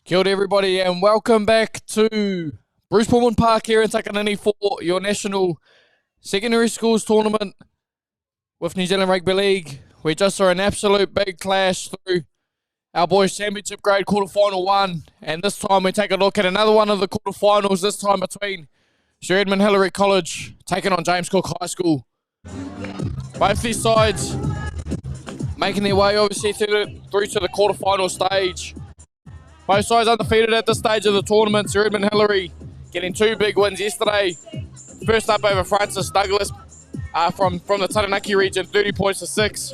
Kia ora everybody and welcome back to Bruce Pulman Park here in Takanini for your National Secondary Schools Tournament with New Zealand Rugby League. We just saw an absolute big clash through our boys championship grade quarterfinal one, and this time we take a look at another one of the quarterfinals, this time between Sir Edmund Hillary College taking on James Cook High School. Both these sides making their way obviously through to the quarterfinal stage. Both sides undefeated at this stage of the tournament. Sir Edmund Hillary getting two big wins yesterday. First up over Francis Douglas from the Taranaki region, 30 points to 6.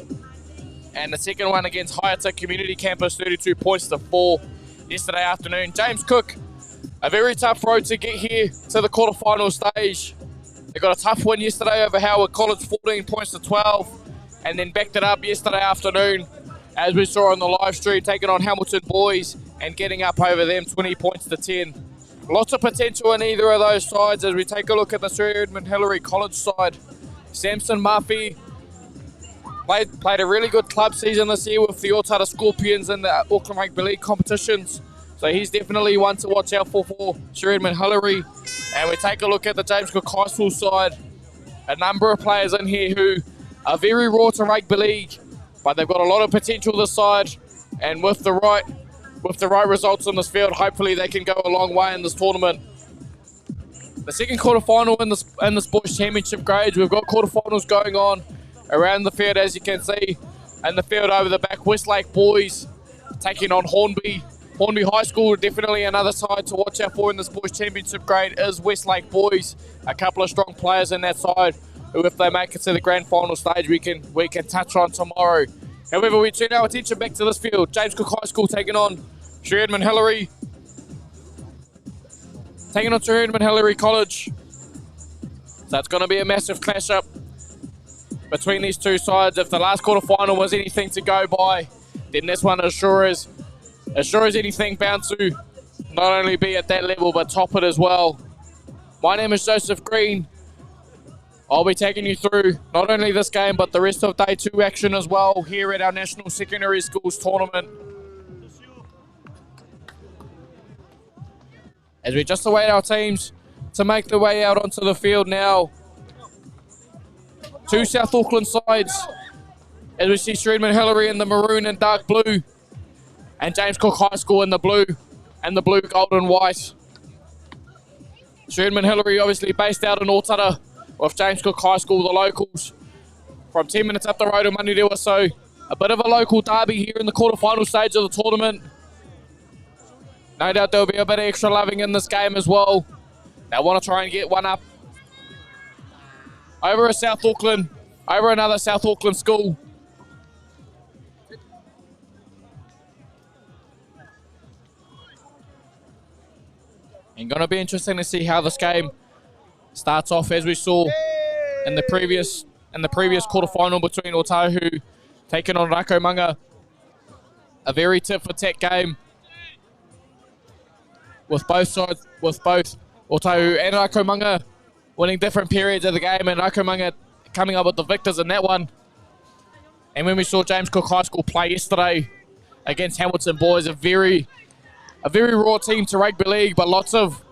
And the second one against Hayata Community Campus, 32 points to 4 yesterday afternoon. James Cook, a very tough road to get here to the quarterfinal stage. They got a tough win yesterday over Howard College, 14 points to 12. And then backed it up yesterday afternoon, as we saw on the live stream, taking on Hamilton Boys and getting up over them 20 points to 10. Lots of potential in either of those sides as we take a look at the Sir Edmund Hillary College side. Samson Murphy played a really good club season this year with the Otara Scorpions in the Auckland Rugby League competitions. So he's definitely one to watch out for Sir Edmund Hillary. And we take a look at the James Cook High School side. A number of players in here who are very raw to rugby league, but they've got a lot of potential this side, and with the right results on this field, hopefully they can go a long way in this tournament. The second quarterfinal in this boys championship grades, we've got quarterfinals going on around the field, as you can see, and the field over the back. Westlake Boys taking on Hornby. Hornby High School, definitely another side to watch out for in this boys championship grade is Westlake Boys. A couple of strong players in that side, who, if they make it to the grand final stage, we can touch on tomorrow. However, we turn our attention back to this field. James Cook High School taking on Sir Edmund Hillary. Taking on Sir Edmund Hillary College. So it's going to be a massive clash up between these two sides. If the last quarterfinal was anything to go by, then this one as sure as anything, bound to not only be at that level but top it as well. My name is Joseph Green. I'll be taking you through not only this game, but the rest of Day 2 action as well here at our National Secondary Schools Tournament. As we just await our teams to make their way out onto the field now. Two South Auckland sides, as we see Sir Edmund Hillary in the maroon and dark blue, and James Cook High School in the blue, and the blue, gold and white. Sir Edmund Hillary obviously based out in Otara, with James Cook High School, the locals, from 10 minutes up the road in Manirewa. So a bit of a local derby here in the quarterfinal stage of the tournament. No doubt there'll be a bit of extra loving in this game as well. They want to try and get one up over another South Auckland school. And going to be interesting to see how this game starts off, as we saw in the previous quarterfinal between Otahu taking on Rakomanga. A very tit-for-tat game with both sides, with both Otahu and Rakomanga winning different periods of the game, and Rakomanga coming up with the victors in that one. And when we saw James Cook High School play yesterday against Hamilton Boys, a very raw team to rugby league, but lots of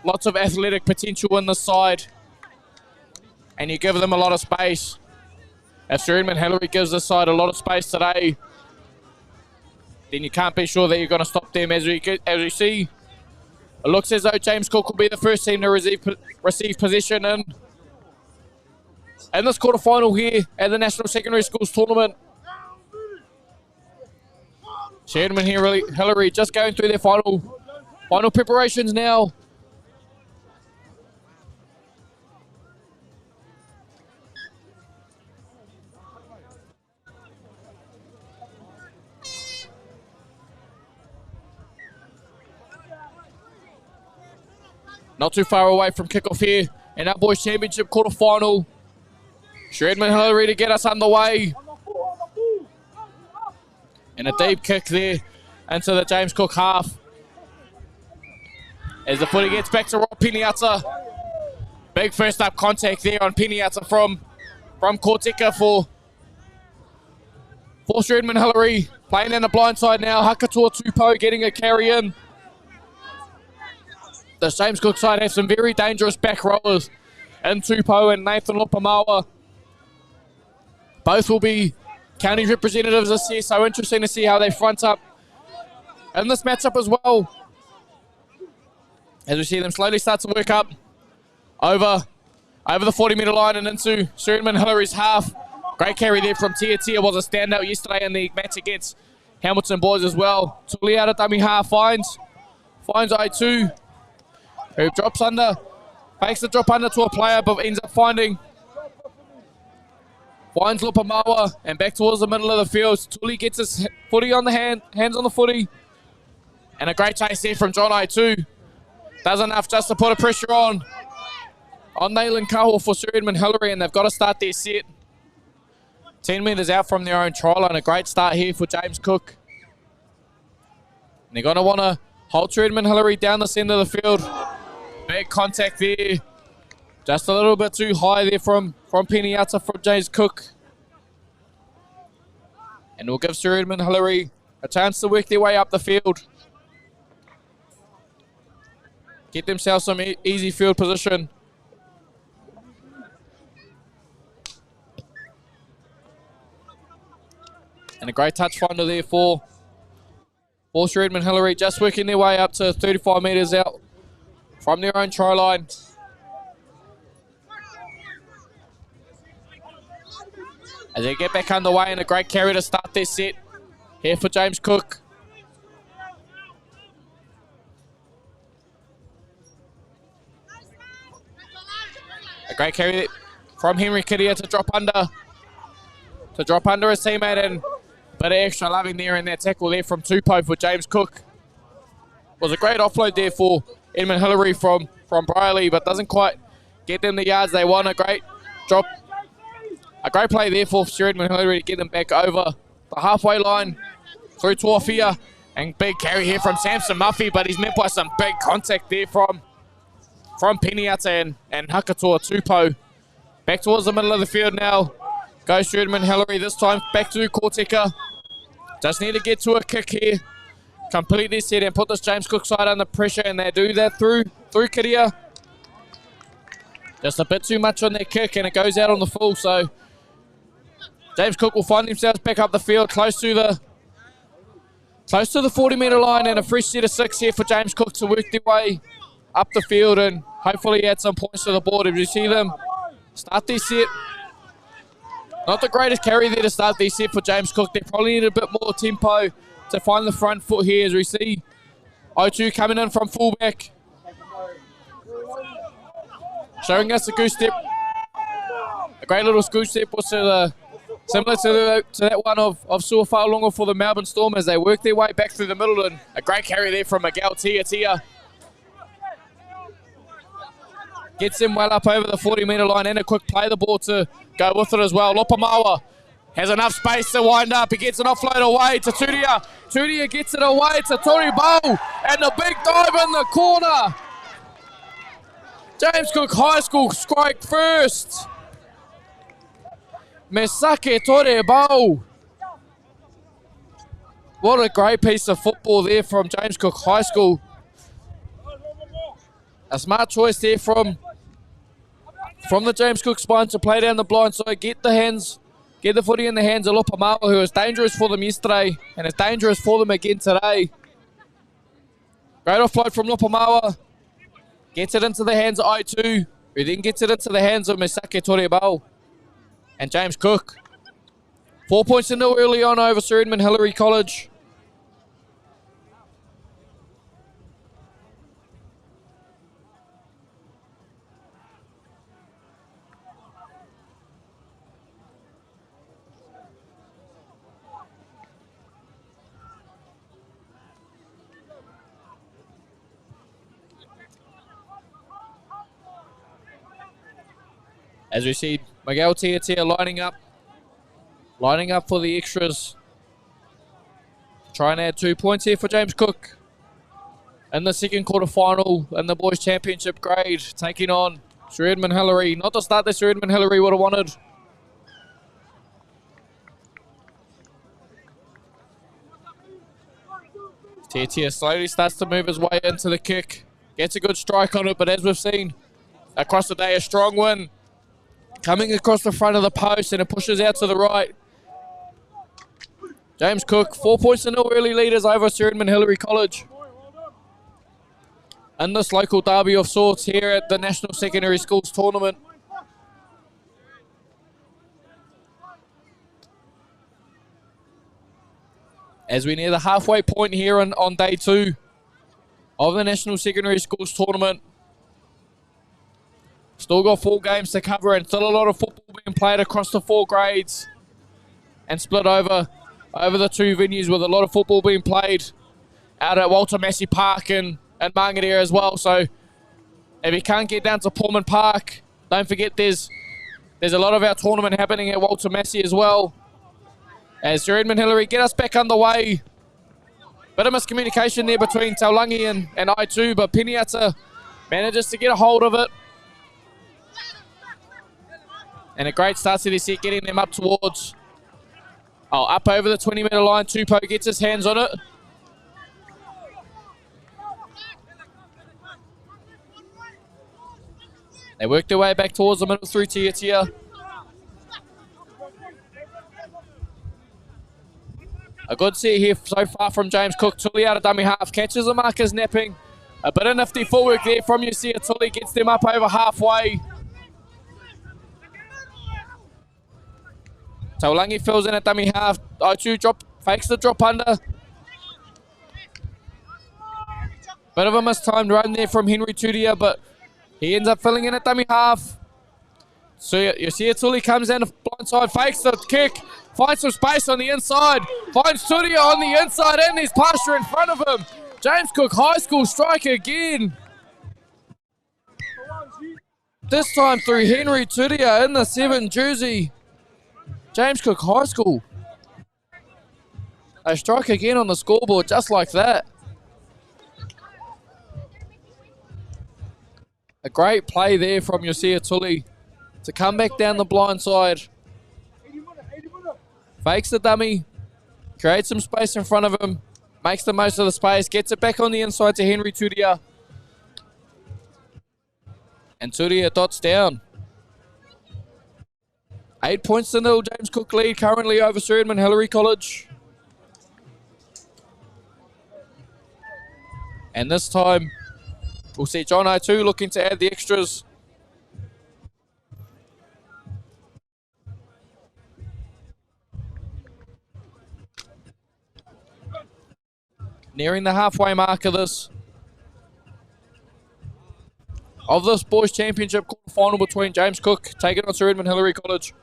athletic potential in this side, and you give them a lot of space. If Sir Edmund Hillary gives this side a lot of space today, then you can't be sure that you're going to stop them. As we see, it looks as though James Cook will be the first team to receive possession in this quarterfinal here at the National Secondary Schools Tournament. Sir Edmund Hillary just going through their final preparations now. Not too far away from kickoff here in our boys championship quarterfinal. Sir Edmund Hillary to get us underway. And a deep kick there into the James Cook half. As the footy gets back to Rob Piniata. Big first up contact there on Piniata from Korteka for Sir Edmund Hillary. Playing in the blind side now. Hakatoa Tupou getting a carry in. The James Cook side have some very dangerous back rowers in Tupou and Nathan Lopamawa. Both will be county representatives this year, so interesting to see how they front up in this matchup as well. As we see them slowly start to work up over the 40-metre line and into Sir Edmund Hillary's half. Great carry there from Tia. Tia was a standout yesterday in the match against Hamilton boys as well. Tuli out of dummy half, finds I2, who drops under, fakes the drop under to a player, but ends up finds Lopamawa and back towards the middle of the field. Tuli gets his footy on the hands on the footy, and a great chase there from John I2. Does enough just to put a pressure on Nayland Kaho for Sir Edmund Hillary, and they've got to start their set. 10 metres out from their own try line. A great start here for James Cook. And they're going to want to hold Sir Edmund Hillary down the centre of the field. Big contact there. Just a little bit too high there from Peniata from James Cook. And we'll give Sir Edmund Hillary a chance to work their way up the field. Get themselves some easy field position. And a great touch finder there for Sir Edmund Hillary, just working their way up to 35 metres out from their own try line. As they get back underway, and a great carry to start their set here for James Cook. A great carry from Henry Kidia to drop under his teammate, and a bit of extra loving there in that tackle there from Tupou for James Cook. Was a great offload there for Edmund Hillary from Briley, but doesn't quite get them the yards they want. A great drop, a great play there for Sir Edmund Hillary to get them back over the halfway line through Tuafia, and big carry here from Samson Muffy, but he's met by some big contact there from Peniata and Hakatoa Tupou. Back towards the middle of the field now goes Sir Edmund Hillary, this time back to Korteka. Just need to get to a kick here. Completely set and put this James Cook side under pressure, and they do that through Kidia. Just a bit too much on their kick, and it goes out on the full, so James Cook will find themselves back up the field close to the 40-metre line, and a fresh set of 6 here for James Cook to work their way up the field and hopefully add some points to the board. As you see them start their set, not the greatest carry there to start their set for James Cook. They probably need a bit more tempo to find the front foot here, as we see O2 coming in from fullback, showing us a goose step. A great little goose step was similar to that one of Suafa'alonga for the Melbourne Storm as they work their way back through the middle, and a great carry there from Miguel Tia. Gets him well up over the 40-metre line, and a quick play the ball to go with it as well. Lopamawa has enough space to wind up. He gets an offload away to Turia. Turia gets it away to Tori Bow, and the big dive in the corner. James Cook High School strike first. Mesake Tori Bow. What a great piece of football there from James Cook High School. A smart choice there from the James Cook spine to play down the blind side, get the footy in the hands of Lopamawa, who was dangerous for them yesterday and is dangerous for them again today. Great offload from Lopamawa. Gets it into the hands of I2, who then gets it into the hands of Mesake Torebao and James Cook. 4 points to nil early on over Sir Edmund Hillary College. As we see Miguel Tia lining up for the extras. Try and add 2 points here for James Cook in the second quarter final in the boys championship grade, taking on Sir Edmund Hillary. Not the start that Sir Edmund Hillary would have wanted. Tia slowly starts to move his way into the kick. Gets a good strike on it, but as we've seen across the day, a strong win. Coming across the front of the post, and it pushes out to the right. James Cook, 4 points to 0 early leaders over Sir Edmund Hillary College. In this local derby of sorts here at the National Secondary Schools Tournament. As we near the halfway point here on day 2 of the National Secondary Schools Tournament. Still got 4 games to cover and still a lot of football being played across the 4 grades and split over the 2 venues, with a lot of football being played out at Walter Massey Park and Mangareira as well. So if you can't get down to Pulman Park, don't forget there's a lot of our tournament happening at Walter Massey as well. As Sir Edmund Hillary get us back underway. Bit of miscommunication there between Taulangi and I2, but Piniata manages to get a hold of it. And a great start to this set, getting them up towards, up over the 20-metre line. Tupou gets his hands on it. They work their way back towards the middle through Tia. A good set here so far from James Cook. Tully out of dummy half, catches the markers napping. A bit of nifty footwork there from Usia. Tully gets them up over halfway. Taulangi fills in at dummy half. O2 fakes the drop under. Bit of a mistimed run there from Henry Tudia, but he ends up filling in at dummy half. So you see Tully comes down the blind side, fakes the kick, finds some space on the inside, finds Tudia on the inside, and there's Pasture in front of him. James Cook High School strike again. This time through Henry Tudia in the 7 jersey. James Cook High School. A strike again on the scoreboard just like that. A great play there from Yosia Tully to come back down the blind side. Fakes the dummy, creates some space in front of him, makes the most of the space, gets it back on the inside to Henry Tudia. And Tudia dots down. 8 points to 0, James Cook lead currently over Sir Edmund Hillary College. And this time, we'll see John O2 looking to add the extras. Nearing the halfway mark of this boys' championship quarter-final between James Cook taking on Sir Edmund Hillary College.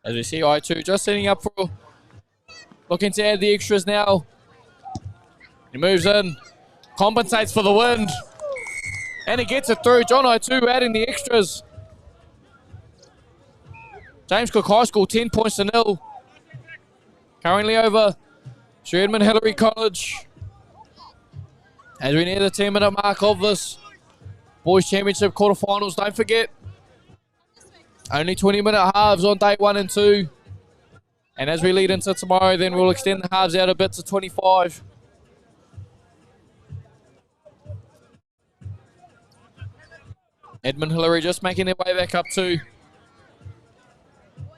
As we see I2 just setting up for, looking to add the extras now. He moves in, compensates for the wind, and he gets it through. John I2 adding the extras. James Cook High School 10 points to 0. Currently over Sir Edmund Hillary College. As we near the 10-minute mark of this boys' championship quarterfinals, don't forget, only 20-minute halves on day 1 and 2. And as we lead into tomorrow, then we'll extend the halves out a bit to 25. Edmund Hillary just making their way back up to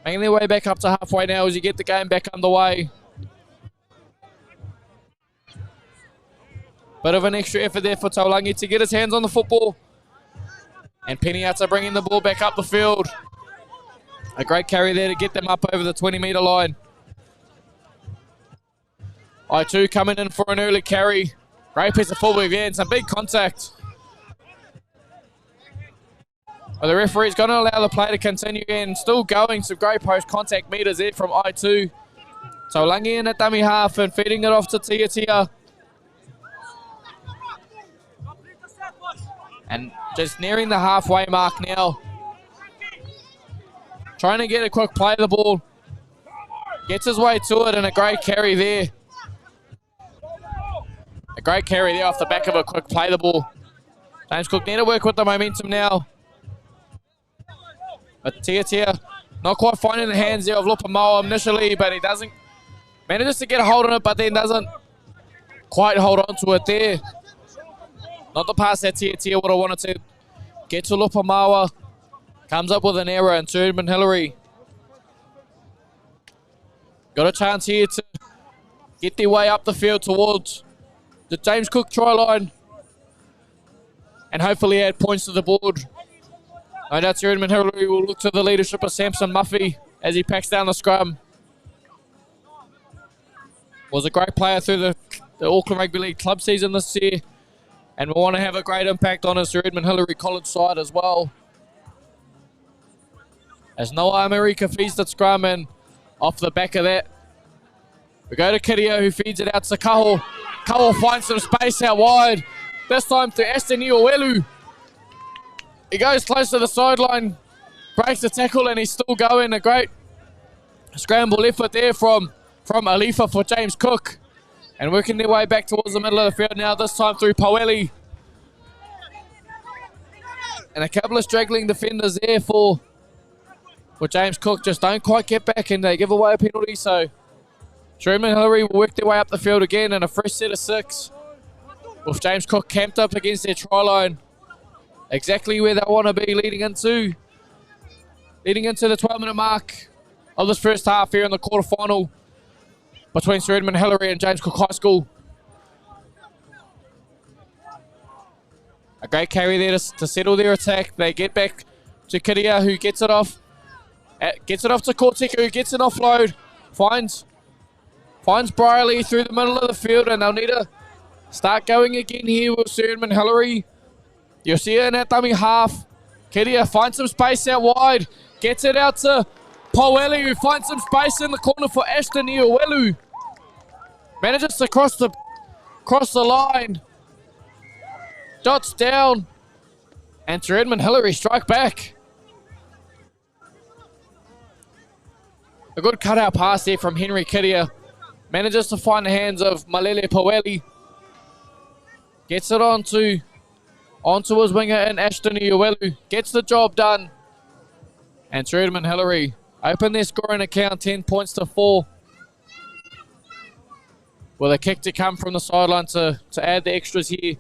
halfway now as you get the game back underway. Bit of an extra effort there for Taulangi to get his hands on the football. And Piniata bringing the ball back up the field. A great carry there to get them up over the 20-metre line. I2 coming in for an early carry. Great piece of footwork there and some big contact. Well, the referee's going to allow the play to continue and still going. Some great post-contact meters there from I2. Taulangi in at dummy half and feeding it off to Tia. And just nearing the halfway mark now. Trying to get a quick play of the ball. Gets his way to it and a great carry there. great carry there off the back of a quick play the ball. James Cook need to work with the momentum now. But Tia not quite finding the hands there of Lupamoa initially, but he doesn't. Manages to get a hold on it, but then doesn't quite hold on to it there. Not the pass that Tia would have wanted to get to Lupamoa. Comes up with an error into Edmund Hillary. Got a chance here to get their way up the field towards the James Cook try line and hopefully add points to the board. No doubt Edmund Hillary will look to the leadership of Samson Muffy as he packs down the scrum. Was a great player through the Auckland Rugby League club season this year, and will want to have a great impact on his Edmund Hillary college side as well. As Noah America feeds the scrum, and off the back of that, we go to Kirio, who feeds it out to Kaho. Kaho finds some space out wide. This time to Aston Iowelu. He goes close to the sideline, breaks the tackle, and he's still going. A great scramble effort there from Alifa for James Cook. And working their way back towards the middle of the field now, this time through Poweli. And a couple of straggling defenders there for James Cook. Just don't quite get back and they give away a penalty. So Edmund Hillary will work their way up the field again in a fresh set of 6. With James Cook camped up against their try line. Exactly where they want to be leading into the 12-minute mark of this first half here in the quarterfinal between Sir Edmund Hillary and James Cook High School. A great carry there to settle their attack. They get back to Kiria, who gets it off. Gets it off to Korteka, who gets an offload. Finds Briley through the middle of the field, and they'll need to start going again here with Sir Edmund Hillary. You'll see it in that dummy half. Kiria finds some space out wide. Gets it out to Poweli, who finds some space in the corner for Ashton Iowelu. Manages to cross the line. Dots down. And Sir Edmund Hillary strike back. A good cutout pass there from Henry Kiria. Manages to find the hands of Malele Poweli. Gets it onto his winger in Ashton Iowelu. Gets the job done. And Sir Edmund Hillary open their scoring account 10 points to 4. With a kick to come from the sideline to add the extras here.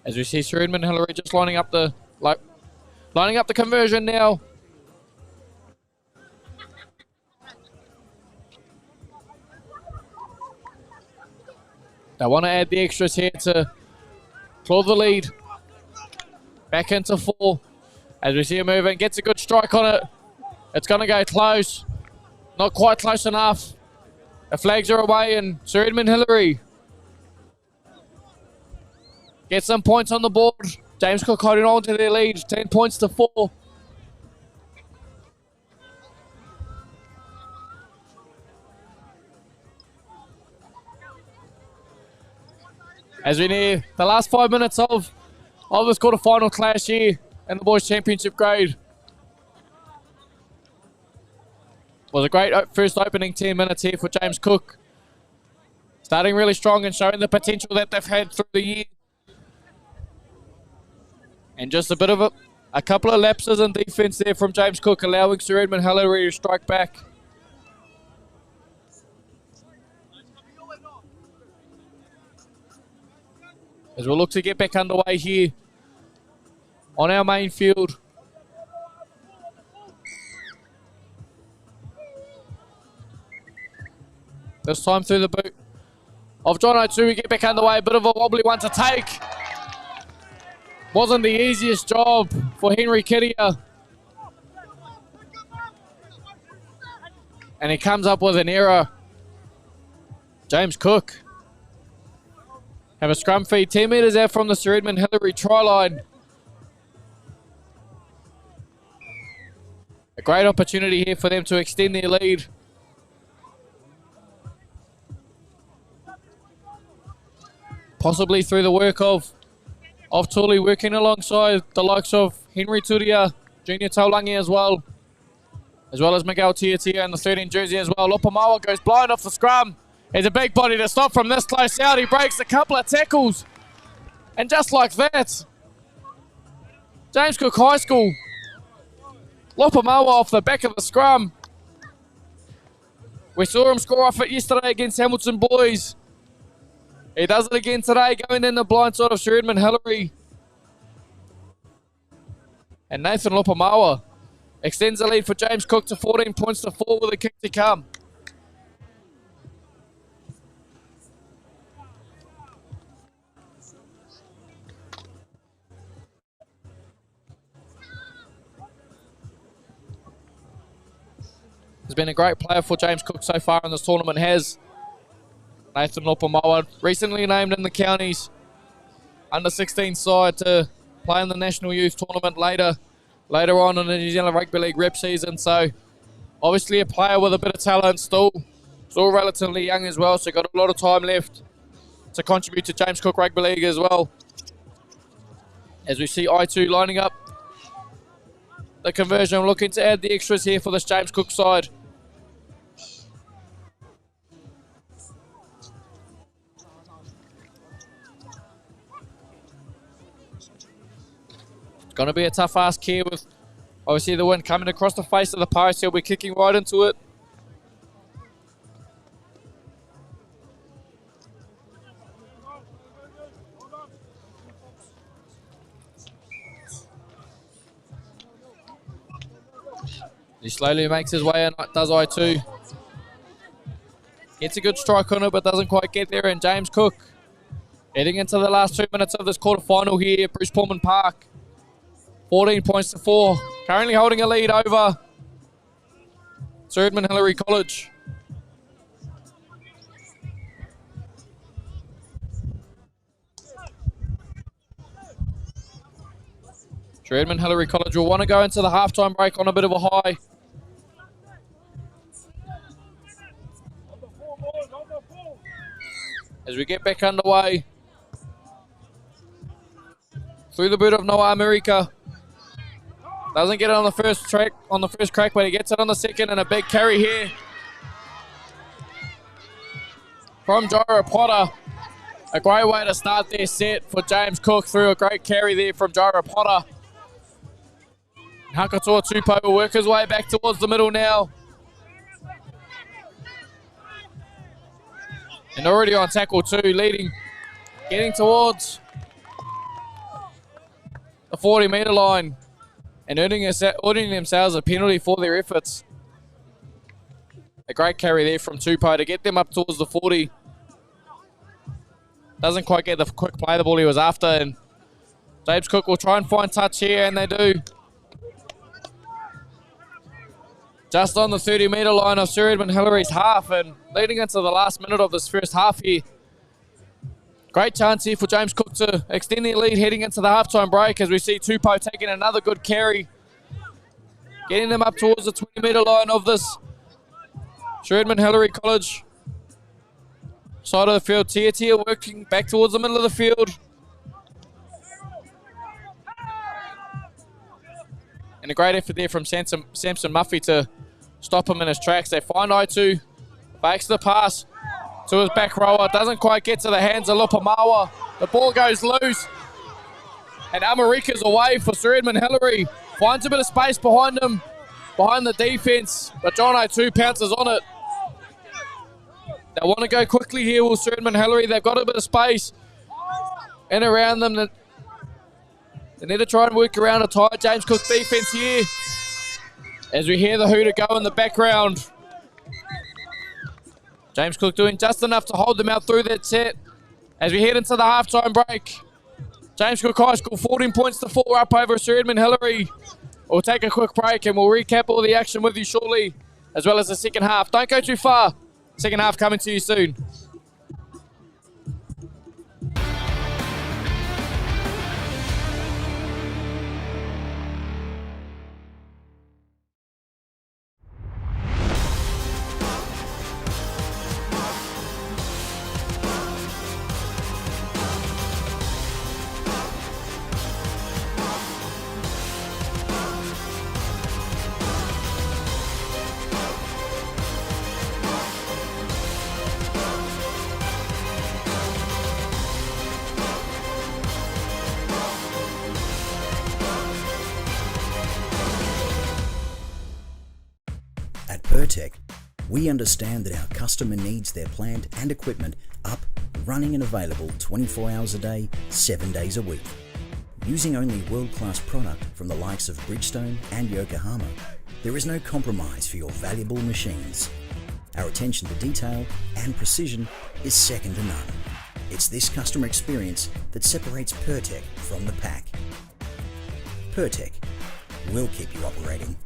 As we see Sir Edmund Hillary just lining up the conversion now. They want to add the extras here to claw the lead. Back into 4. As we see him moving, gets a good strike on it. It's going to go close. Not quite close enough. The flags are away, and Sir Edmund Hillary gets some points on the board. James Cook holding on to their lead, 10 points to 4. As we near the last 5 minutes of this quarterfinal clash here in the boys' championship grade. Was a great first opening 10 minutes here for James Cook. Starting really strong and showing the potential that they've had through the year. And just a bit of a couple of lapses in defense there from James Cook, allowing Sir Edmund Hillary to strike back. As we'll look to get back underway here on our main field. This time through the boot of John O'Tu, we get back underway. A bit of a wobbly one to take. Wasn't the easiest job for Henry Kiria. And he comes up with an error. James Cook have a scrum feed 10 metres out from the Sir Edmund Hillary try line. A great opportunity here for them to extend their lead. possibly through the work of Tuli, working alongside the likes of Henry Turia, Junior Taulangi as well as Miguel Tiatia in the 13 jersey as well. Lopamawa goes blind off the scrum. He's a big body to stop from this close out. He breaks a couple of tackles. And just like that, James Cook High School, Lopamawa off the back of the scrum. We saw him score off it yesterday against Hamilton Boys. He does it again today, going in the blind side of Sir Edmund Hillary. And Nathan Lopamawa extends the lead for James Cook to 14 points to 4 with a kick to come. Has been a great player for James Cook so far in this tournament, has Nathan Lopamawa, recently named in the counties under 16 side to play in the National Youth Tournament later on in the New Zealand Rugby League rep season. So obviously a player with a bit of talent, still relatively young as well, so got a lot of time left to contribute to James Cook Rugby League as well. As we see I2 lining up the conversion, looking to add the extras here for this James Cook side. It's going to be a tough ask here with obviously the wind coming across the face of the post. He'll be kicking right into it. He slowly makes his way in, does I2. Gets a good strike on it, but doesn't quite get there. And James Cook heading into the last 2 minutes of this quarterfinal here at Bruce Pulman Park. 14 points to 4. Currently holding a lead over Sir Edmund Hillary College. Sir Edmund Hillary College will want to go into the halftime break on a bit of a high. As we get back underway through the boot of Noah America. Doesn't get it on the first crack, but he gets it on the second, and a big carry here from Jairo Potter. A great way to start their set for James Cook through a great carry there from Jairo Potter. Hakatoa Tupou will work his way back towards the middle now. And already on tackle 2, leading, getting towards the 40-metre line and earning themselves a penalty for their efforts. A great carry there from Tupou to get them up towards the 40. Doesn't quite get the quick play the ball he was after, and James Cook will try and find touch here, and they do. Just on the 30-metre line of Sir Edmund Hillary's half, and leading into the last minute of this first half here. Great chance here for James Cook to extend their lead heading into the halftime break, as we see Tupou taking another good carry, getting them up towards the 20-metre line of this Sir Edmund Hillary College side of the field. Tia working back towards the middle of the field. And a great effort there from Samson Muffy to stop him in his tracks. They find I2, fakes the pass to his back rower. Doesn't quite get to the hands of Lopamawa. The ball goes loose. And America's away for Sir Edmund Hillary. Finds a bit of space behind him, behind the defence. But John I2 pounces on it. They want to go quickly here with Sir Edmund Hillary. They've got a bit of space in around them. They need to try and work around a tight James Cook defence here. As we hear the hooter go in the background. James Cook doing just enough to hold them out through that set. As we head into the halftime break. James Cook High School 14 points to 4 up over Sir Edmund Hillary. We'll take a quick break and we'll recap all the action with you shortly, as well as the second half. Don't go too far. Second half coming to you soon. PurTech. We understand that our customer needs their plant and equipment up, running and available 24 hours a day, 7 days a week. Using only world-class product from the likes of Bridgestone and Yokohama, there is no compromise for your valuable machines. Our attention to detail and precision is second to none. It's this customer experience that separates PurTech from the pack. PurTech will keep you operating.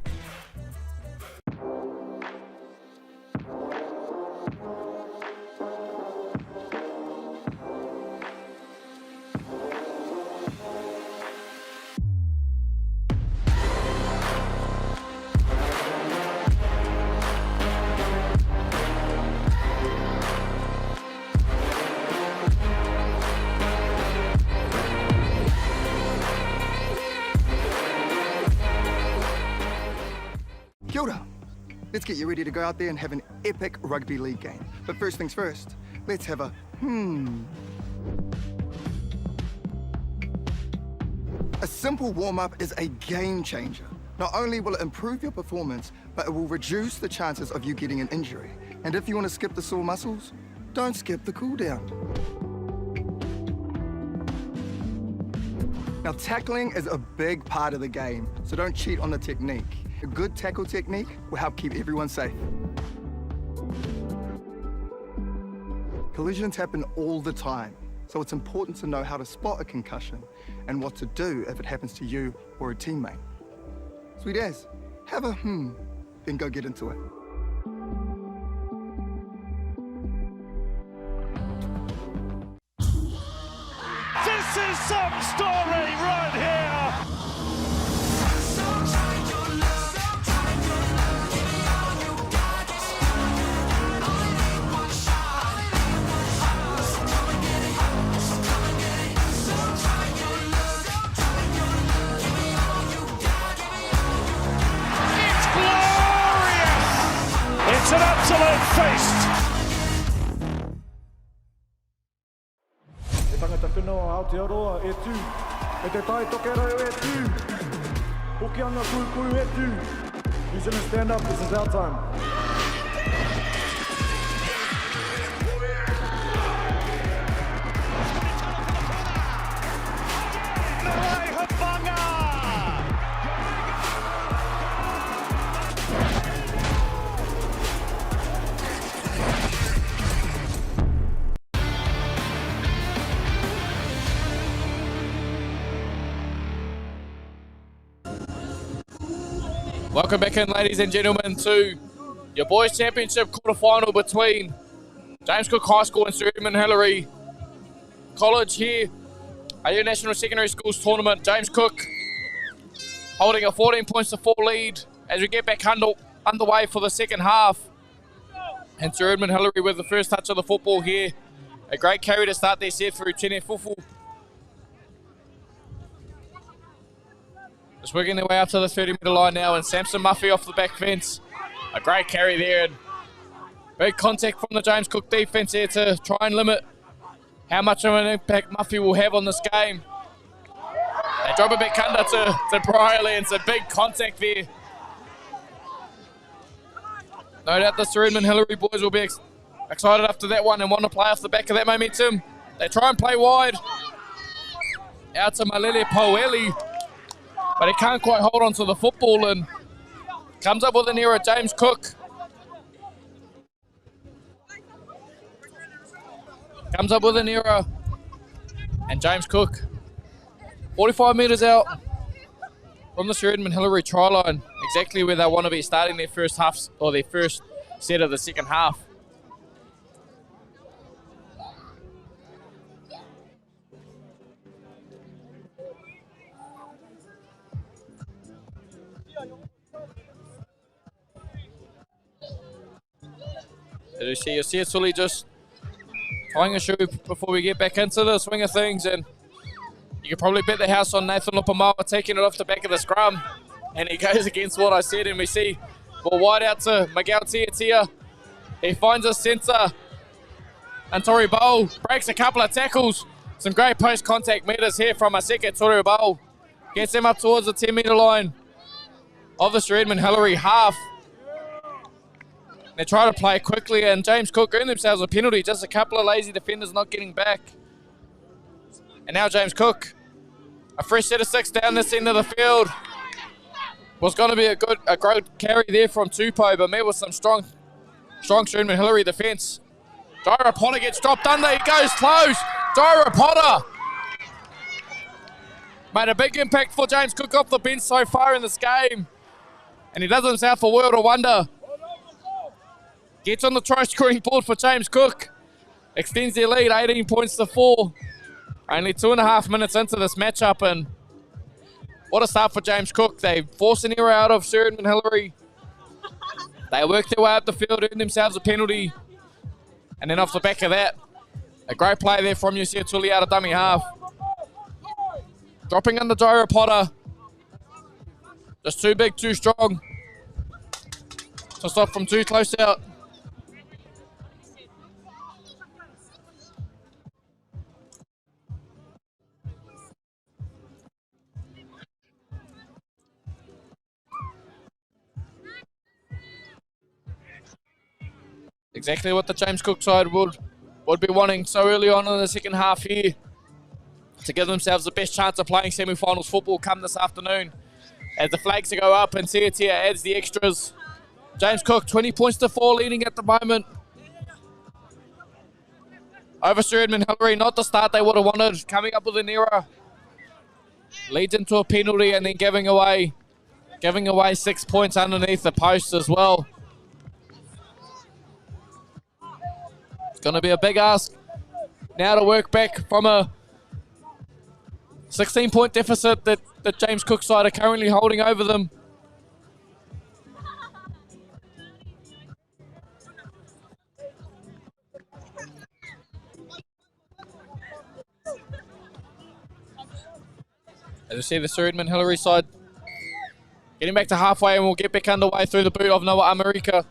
Kia ora. Let's get you ready to go out there and have an epic rugby league game. But first things first, let's have a A simple warm-up is a game changer. Not only will it improve your performance, but it will reduce the chances of you getting an injury. And if you want to skip the sore muscles, don't skip the cool down. Now, tackling is a big part of the game, so don't cheat on the technique. A good tackle technique will help keep everyone safe. Collisions happen all the time, so it's important to know how to spot a concussion and what to do if it happens to you or a teammate. Sweet as, have a then go get into it. This is some story right here. It's an absolute feast. E tangata whenua Aotearoa e tū. E te tai tokerau e tū. Hoki anga kuru e tū. New Zealand stand up, this is our time. Welcome back in, ladies and gentlemen, to your boys' championship quarter-final between James Cook High School and Sir Edmund Hillary College here at your National Secondary Schools Tournament. James Cook holding a 14 points to 4 lead as we get back underway for the second half. And Sir Edmund Hillary with the first touch of the football here. A great carry to start their set through Tene Fufu. Just working their way up to the 30-metre line now, and Samson Muffy off the back fence. A great carry there, and big contact from the James Cook defence here to try and limit how much of an impact Muffy will have on this game. They drop it back under to Briley, and it's a big contact there. No doubt the Sir Edmund Hillary boys will be excited after that one and want to play off the back of that momentum. They try and play wide. Out to Malele Poeli. But he can't quite hold on to the football and comes up with an error. James Cook comes up with an error. And James Cook, 45 metres out from the Sir Edmund Hillary try line, exactly where they want to be starting their first half, or their first set of the second half. As you see it Sully just tying a shoe before we get back into the swing of things, and you can probably bet the house on Nathan Lupamawa taking it off the back of the scrum, and he goes against what I said, and we see ball wide out to Miguel Tiatia. He finds a centre, and Tori Bowl breaks a couple of tackles. Some great post contact meters here from Aseka Tori Bowl. Gets him up towards the 10 metre line of the Sir Edmund Hillary half. They try to play quickly, and James Cook earned themselves a penalty. Just a couple of lazy defenders not getting back. And now James Cook, a fresh set of 6 down this end of the field. Was going to be a great carry there from Tupou, but met with some strong Edmund Hillary defence. Jairo Potter gets dropped under. He goes close. Jairo Potter made a big impact for James Cook off the bench so far in this game. And he does himself a world of wonder. Gets on the try scoring board for James Cook. Extends their lead 18 points to 4. Only 2.5 minutes into this matchup, and what a start for James Cook. They forced an error out of Sir Edmund Hillary. They worked their way up the field, earned themselves a penalty. And then off the back of that, a great play there from Yusia Tuli out of dummy half. Dropping under Jairo Potter. Just too big, too strong to stop from too close out. Exactly what the James Cook side would be wanting so early on in the second half here, to give themselves the best chance of playing semi-finals football come this afternoon. As the flags go up and Seatia adds the extras. James Cook 20 points to 4 leading at the moment. Over Sir Edmund Hillary, not the start they would have wanted, coming up with an error. Leads into a penalty and then giving away 6 points underneath the post as well. It's going to be a big ask now to work back from a 16-point deficit that James Cook side are currently holding over them. As you see, the Sir Edmund Hillary side getting back to halfway, and we'll get back underway through the boot of Noah America.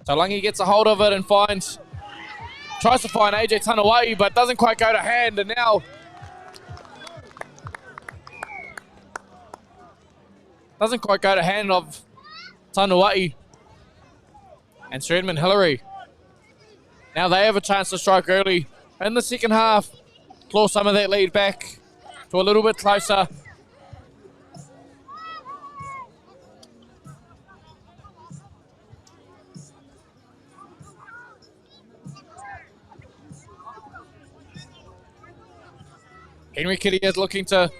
Talangi gets a hold of it and tries to find AJ Tanawai, but doesn't quite go to hand, and now doesn't quite go to hand of Tanawai and Sir Edmund Hillary. Now they have a chance to strike early in the second half, claw some of that lead back to a little bit closer. Henry Kitty is looking to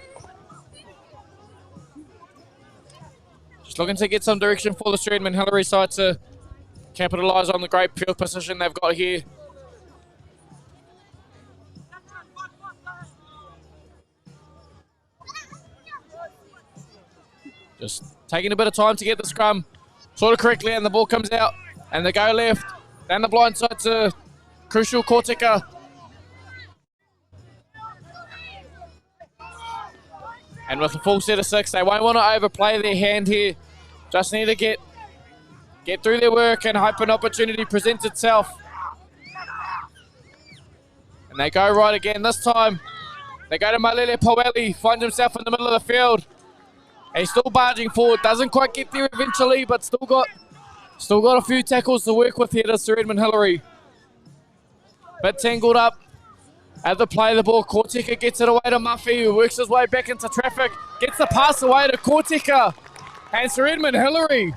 get some direction for the Sir Edmund Hillary side to capitalise on the great field position they've got here. Just taking a bit of time to get the scrum sorted correctly, and the ball comes out and they go left down the blind side to Crucial Kortika. And with a full set of 6, they won't want to overplay their hand here. Just need to get through their work and hope an opportunity presents itself. And they go right again. This time, they go to Malele Poweli, finds himself in the middle of the field. He's still barging forward, doesn't quite get there eventually, but still got a few tackles to work with here to Sir Edmund Hillary. Bit tangled up. At the play, the ball, Kortika gets it away to Muffy, who works his way back into traffic, gets the pass away to Kortika, and Sir Edmund Hillary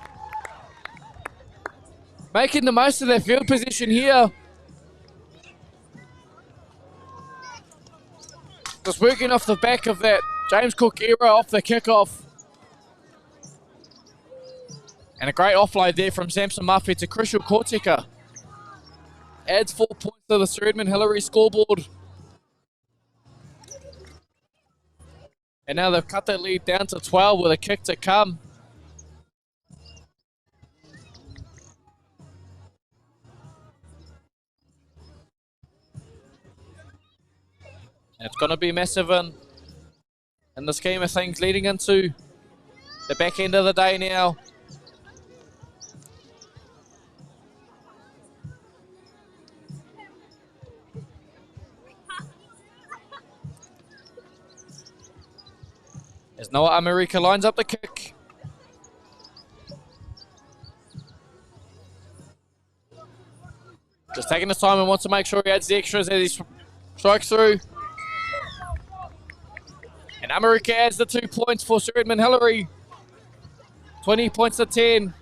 making the most of their field position here. Just working off the back of that James Cook era off the kickoff. And a great offload there from Samson Muffy to Crucial Kortika. Adds 4 points to the Sir Edmund Hillary scoreboard. And now they've cut that lead down to 12 with a kick to come. And it's going to be massive in the scheme of things leading into the back end of the day now. As Noah America lines up the kick. taking his time and wants to make sure he adds the extras as he strikes through. And America adds the 2 points for Sir Edmund Hillary. 20 points to 10.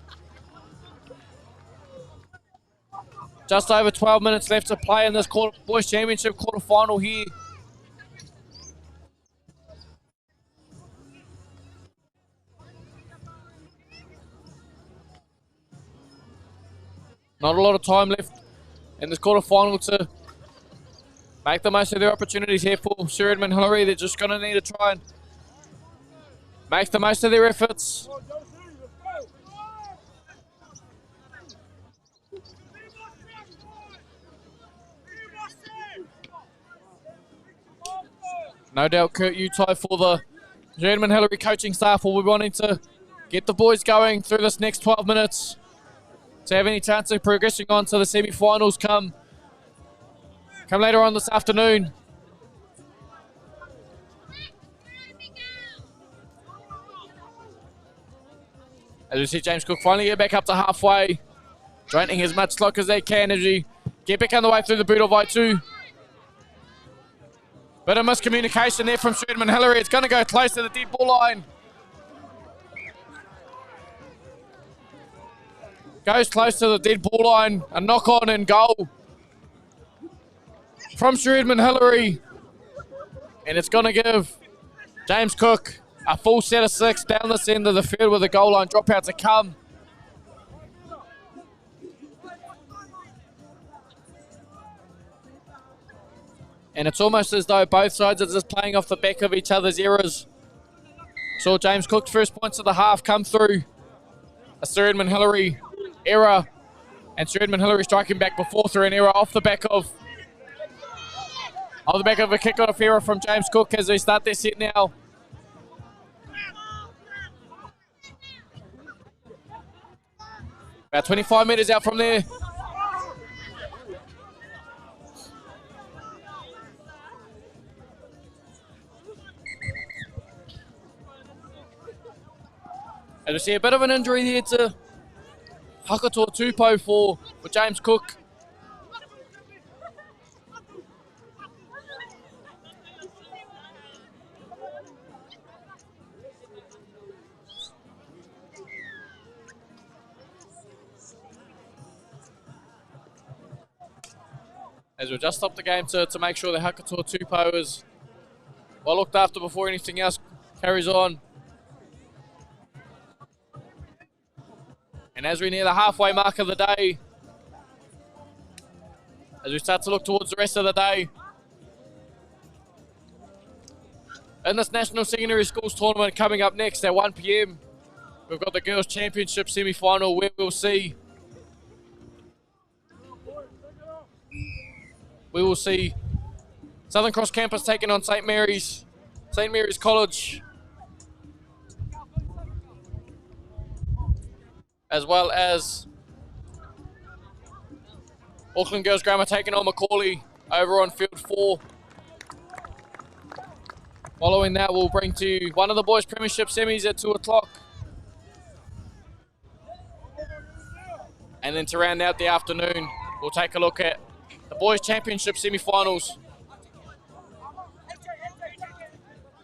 Just over 12 minutes left to play in this boys championship quarter-final here. Not a lot of time left in this quarter-final to make the most of their opportunities here for Sir Edmund Hillary. They're just going to need to try and make the most of their efforts. No doubt Kurt Utai for the Sir Edmund Hillary coaching staff will be wanting to get the boys going through this next 12 minutes to have any chance of progressing on to the semi-finals come later on this afternoon. As we see James Cook finally get back up to halfway, draining as much luck as they can as we get back on the way through the boot of I2. Bit of miscommunication there from Sir Edmund Hillary. It's going to go close to the dead ball line. Goes close to the dead ball line. A knock on and goal from Sir Edmund Hillary. And it's going to give James Cook a full set of 6 down this end of the field with a goal line dropout to come. And it's almost as though both sides are just playing off the back of each other's errors. Saw James Cook's first points of the half come through a Sir Edmund Hillary error, and Sir Edmund Hillary striking back before through an error off the back of a kick-off error from James Cook as they start their set now. About 25 metres out from there. And we see a bit of an injury here to Hakato Tupou for James Cook. As we've just stopped the game to make sure that Hakato Tupou is well looked after before anything else carries on. And as we near the halfway mark of the day, as we start to look towards the rest of the day, in this National Secondary Schools Tournament coming up next at 1 p.m, we've got the Girls' Championship semi-final where we will see Southern Cross Campus taking on St. Mary's College, as well as Auckland Girls Grammar taking on Macaulay over on field 4. Following that, we'll bring to you one of the boys' premiership semis at 2 o'clock. And then to round out the afternoon, we'll take a look at the boys' championship semi-finals.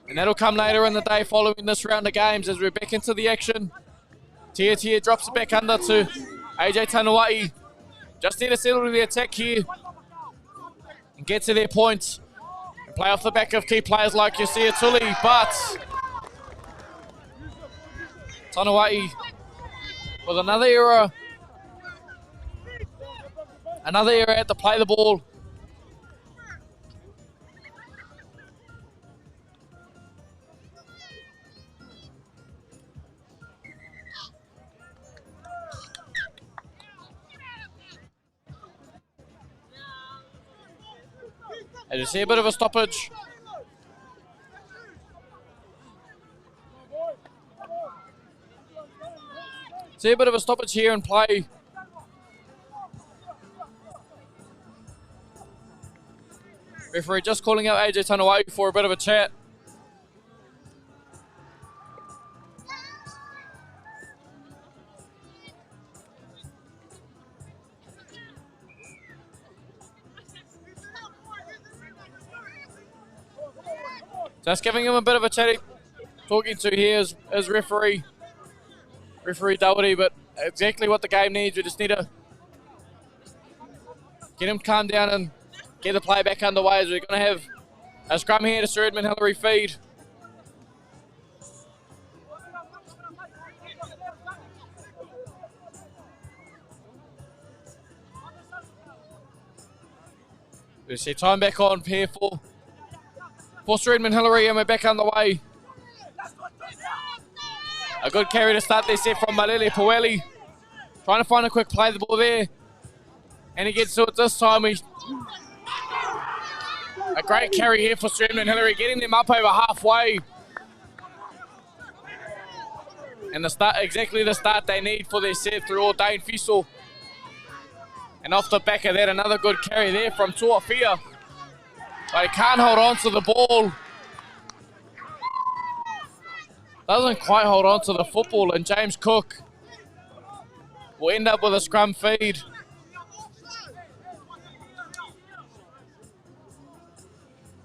And that'll come later in the day following this round of games as we're back into the action. Tia drops it back under to AJ Tanawai. Just need to settle the attack here and get to their points and play off the back of key players like Yosia Tuli, but Tanawai with another error at the play the ball. As you see a bit of a stoppage. See a bit of a stoppage here in play. Referee just calling out AJ Tanawai for a bit of a chat. Just giving him a bit of a chatty talking to here is referee Doherty, but exactly what the game needs. We just need to get him calm down and get the play back underway, as we're going to have a scrum here to Sir Edmund Hillary feed. We see time back on here for Sir Edmund Hillary, and we're back underway. A good carry to start this set from Malele Pueli. Trying to find a quick play the ball there. And he gets to it this time. A great carry here for Sir Edmund Hillary, getting them up over halfway. And exactly the start they need for their set through Dane Fiesel. And off the back of that, another good carry there from Tuafia. But he can't hold on to the ball. Doesn't quite hold on to the football, and James Cook will end up with a scrum feed.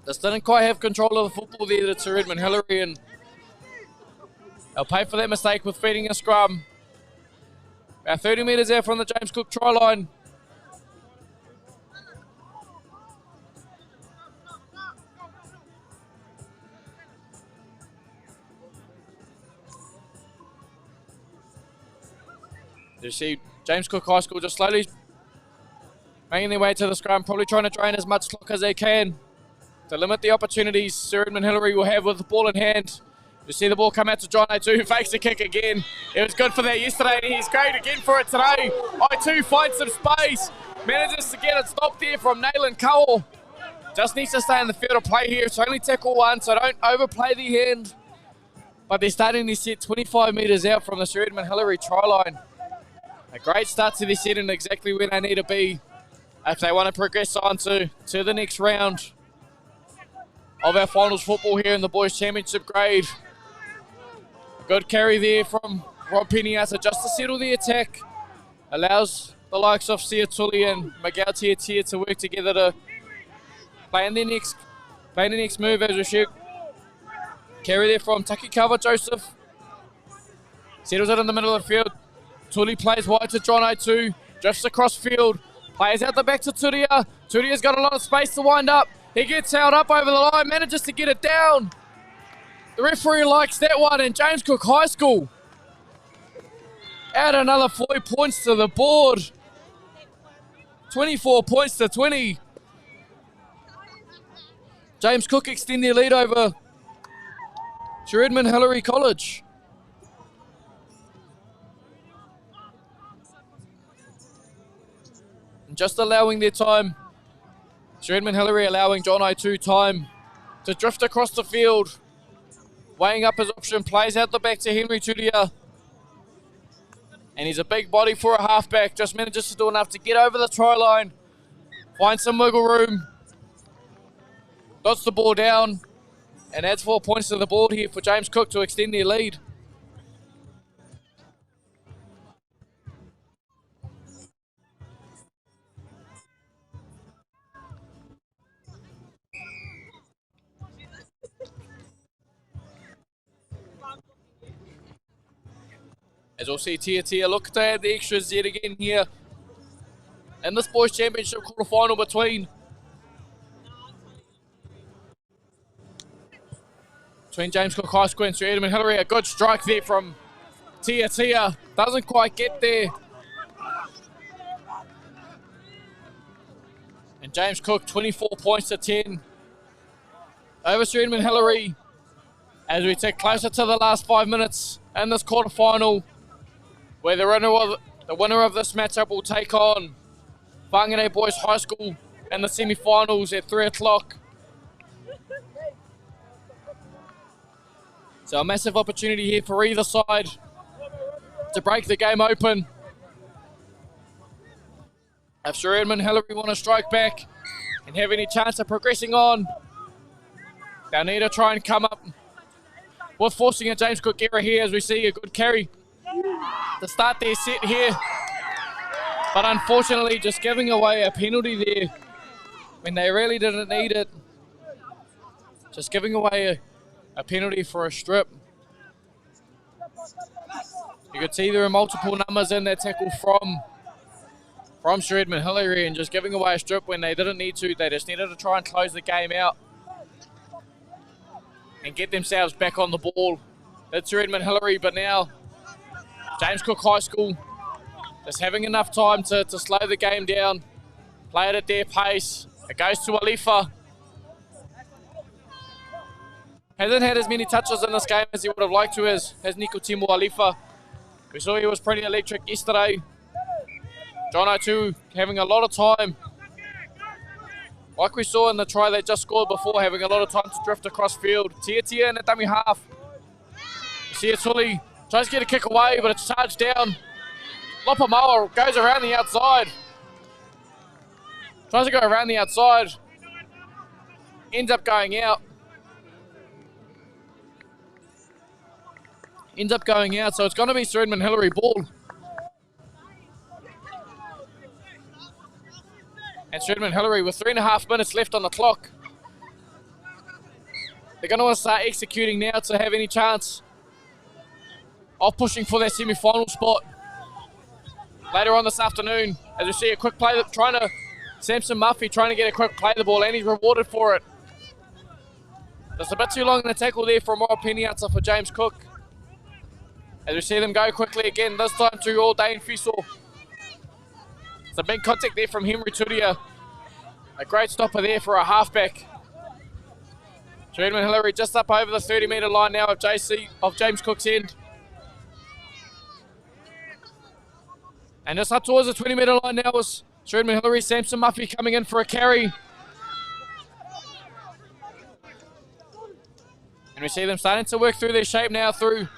Just didn't quite have control of the football there to Sir Edmund Hillary, and they'll pay for that mistake with feeding a scrum. About 30 metres out from the James Cook try line. You see James Cook High School just slowly making their way to the scrum, probably trying to drain as much clock as they can to limit the opportunities Sir Edmund Hillary will have with the ball in hand. You see the ball come out to John A2, who fakes the kick again. It was good for that yesterday, and he's great again for it today. I2 finds some space, manages to get it stopped there from Nayland Cowell. Just needs to stay in the field of play here. It's only tackle one, so don't overplay the hand. But they're starting this set 25 metres out from the Sir Edmund Hillary try line. A great start to this set, and exactly where they need to be if they want to progress on to the next round of our finals football here in the boys championship grade. A good carry there from Rob Peniasa just to settle the attack. Allows the likes of Sia Tully and Miguel Tiatia to work together to play in the next move as we shoot. Carry there from Takikawa Joseph. Settles it in the middle of the field. Tully plays wide to John A2. Drifts across field. Plays out the back to Turia. Turia's got a lot of space to wind up. He gets held up over the line. Manages to get it down. The referee likes that one. And James Cook High School add another 40 points to the board. 24 points to 20. James Cook extend their lead over Sir Edmund Hillary College. And just allowing their time, Sir Edmund Hillary allowing John I2 time to drift across the field. Weighing up his option, plays out the back to Henry Turia. And he's a big body for a halfback, just manages to do enough to get over the try line. Find some wiggle room. Dots the ball down and adds 4 points to the board here for James Cook to extend their lead. As we'll see Tia look to add the extras yet again here in this boys championship quarterfinal between James Cook High School and Sir Edmund Hillary. A good strike there from Tia. Doesn't quite get there. And James Cook 24 points to 10 over Sir Edmund Hillary as we take closer to the last 5 minutes in this quarterfinal, where the winner of this matchup will take on Whangarei Boys High School in the semi-finals at 3 o'clock. So a massive opportunity here for either side to break the game open. If Sir Edmund Hillary want to strike back and have any chance of progressing on, they'll need to try and come up with forcing a James Cook error here, as we see a good carry to start their set here. But unfortunately just giving away a penalty there when they really didn't need it. Just giving away a penalty for a strip. You could see there were multiple numbers in that tackle from Sir Edmund Hillary, and just giving away a strip when they didn't need to. They just needed to try and close the game out and get themselves back on the ball. That's Sir Edmund Hillary, but now James Cook High School just having enough time to slow the game down, play it at their pace. It goes to Alifa. Hasn't had as many touches in this game as he would have liked to as Nico Timo Alifa. We saw he was pretty electric yesterday. John O'Tu having a lot of time. Like we saw in the try they just scored before, having a lot of time to drift across field. Tia in the dummy half. See Tully tries to get a kick away, but it's charged down. Lopamoa goes around the outside. Tries to go around the outside. Ends up going out. So it's going to be Sir Edmund Hillary ball. And Sir Edmund Hillary with 3.5 minutes left on the clock. They're going to want to start executing now to have any chance of pushing for their semi-final spot later on this afternoon. As we see a quick play, Samson Muffy trying to get a quick play the ball, and he's rewarded for it. Just a bit too long in the tackle there for a more penny answer for James Cook. As we see them go quickly again, this time to All Dane Fiesel. It's a big contact there from Henry Turia. A great stopper there for a halfback. Sir Edmund Hillary just up over the 30-metre line now of James Cook's end. And just up towards the 20-metre line now is Sir Edmund Hillary. Samson Muffy coming in for a carry. And we see them starting to work through their shape now through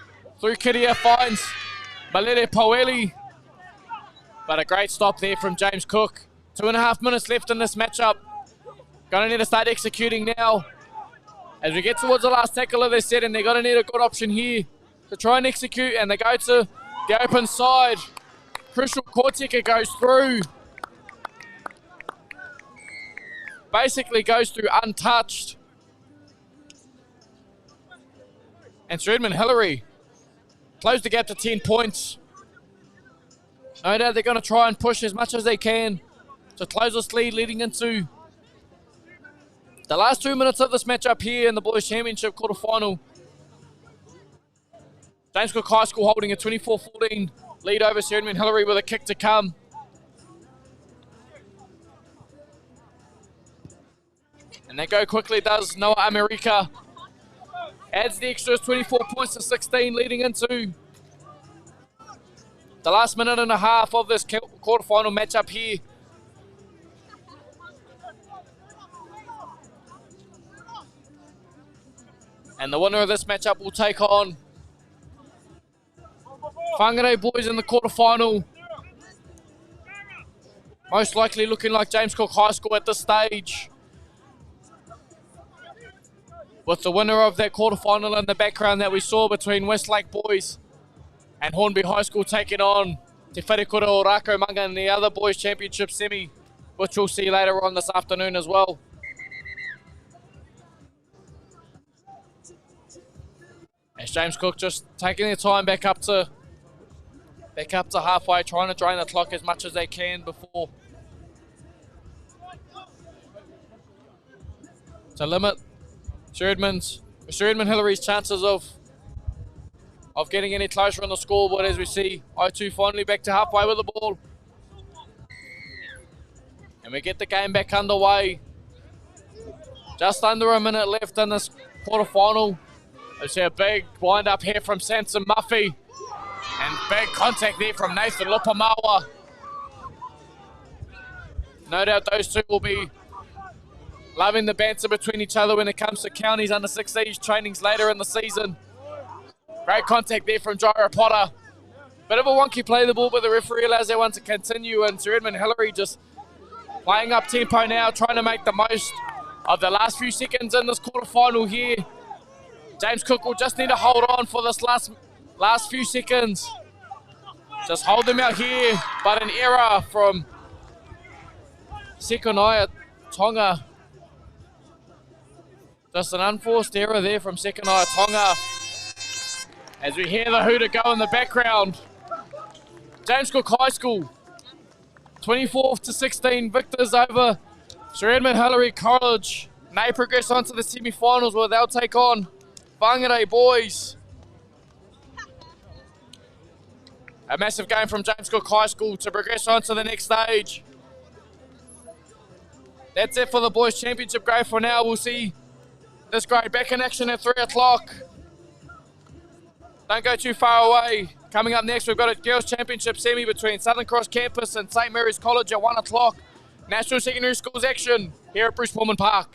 Kiria, finds Malere Poweli. But a great stop there from James Cook. 2.5 minutes left in this matchup. Going to need to start executing now. As we get towards the last tackle of their set, and they're going to need a good option here to try and execute. And they go to the open side. Crucial Korteka goes through. Basically goes through untouched. And Sir Edmund Hillary close the gap to 10 points. No doubt they're going to try and push as much as they can to close this lead leading into the last 2 minutes of this matchup here in the Boys Championship quarterfinal. James Cook High School holding a 24-14 lead over Sir Edmund Hillary with a kick to come. And they go quickly, does Noah America. Adds the extras, 24 points to 16, leading into the last minute and a half of this quarterfinal matchup here. And the winner of this matchup will take on Whangarei Boys in the quarterfinal. Most likely looking like James Cook High School at this stage, with the winner of that quarterfinal in the background that we saw between Westlake Boys and Hornby High School taking on Te Wharekura o Rako Manga in the other Boys Championship semi, which we'll see later on this afternoon as well. As James Cook just taking their time back up to halfway, trying to drain the clock as much as they can before to limit Sir Edmund Hillary's chances of getting any closer on the scoreboard. As we see O2 finally back to halfway with the ball. And we get the game back underway. Just under a minute left in this quarterfinal. We see a big wind up here from Samson Muffy. And big contact there from Nathan Lopamawa. No doubt those two will be loving the banter between each other when it comes to counties under 16s trainings later in the season. Great contact there from Jairo Potter. Bit of a wonky play the ball, but the referee allows that one to continue. And Sir Edmund Hillary just playing up tempo now, trying to make the most of the last few seconds in this quarterfinal here. James Cook will just need to hold on for this last few seconds. Just hold them out here, but an error from Sekonaya Tonga Just an unforced error there from Sekanai Tonga. As we hear the hooter go in the background. James Cook High School, 24-16 victors over Sir Edmund Hillary College. And they progress on to the semi-finals where they'll take on Whangarei boys. A massive game from James Cook High School to progress on to the next stage. That's it for the boys' championship grade for now. We'll see this grade back in action at 3 o'clock. Don't go too far away. Coming up next, we've got a girls' championship semi between Southern Cross Campus and St Mary's College at 1 o'clock. National Secondary Schools action here at Bruce Pulman Park.